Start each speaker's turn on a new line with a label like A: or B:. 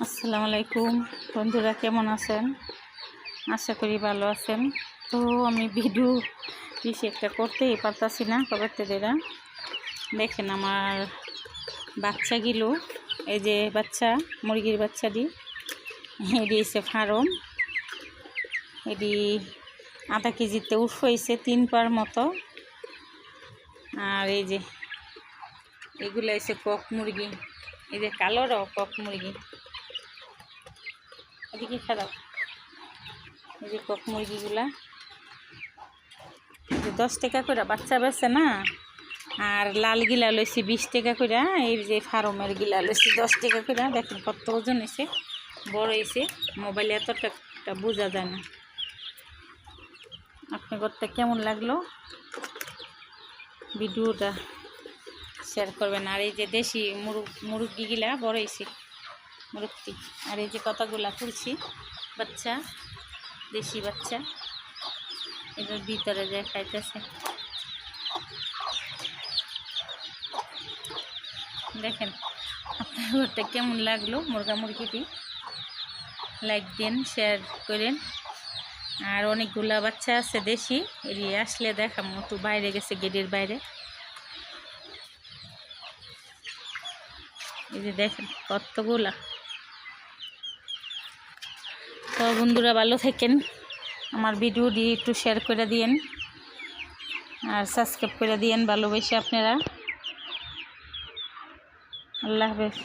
A: আসসালামু আলাইকুম বন্ধুরা, কেমন আছেন? আশা করি ভালো আছেন। তো আমি ভিডিও বেশি একটা করতেই পারতাছি না কবেতে দেরা। দেখেন আমার বাচ্চাগুলো, এই যে বাচ্চা মুরগির বাচ্চাটি, এটি হচ্ছে ফার্ম। এটি আধা কেজিতে উঠ হয়েছে 3 পার মতো। আর এই যে এগুলো হচ্ছে কক মুরগি, এই যে কালোরও কক মুরগি। এদিকে খারাপ, এই যে কক মুরগিগুলা 10 টাকা করে বাচ্চা বেছে না। আর লাল গিলা লইছি 20 টাকা করে। এই যে ফার্মের গিলা লইছি 10 টাকা করে। দেখেন কত ওজন হয়েছে, বড় হয়েছে। মোবাইলে এতটা বোঝা যায় না। আপনার ঘরটা কেমন লাগলো ভিডিওটা শেয়ার করবেন। আর এই যে দেশি মুরগিগুলা বড় হয়েছে মুরগি। আর এই যে কতগুলা তুলছি বাচ্চা, দেশি বাচ্চা, এদের ভিতরে যে খাইতেছে। দেখেন আপনার ঘরটা কেমন লাগলো মুরগা মুরগিটি। লাইক দিন, শেয়ার করেন। আর অনেকগুলা বাচ্চা আছে দেশি, এড়িয়ে আসলে দেখাম। একটু বাইরে গেছে, গেটের বাইরে। এই যে দেখেন কতগুলা। তো বন্ধুরা ভালো থাকেন, আমার ভিডিওটি একটু শেয়ার করে দিয়েন আর সাবস্ক্রাইব করে দিয়েন ভালোবেসে আপনারা। আল্লাহ হাফেজ।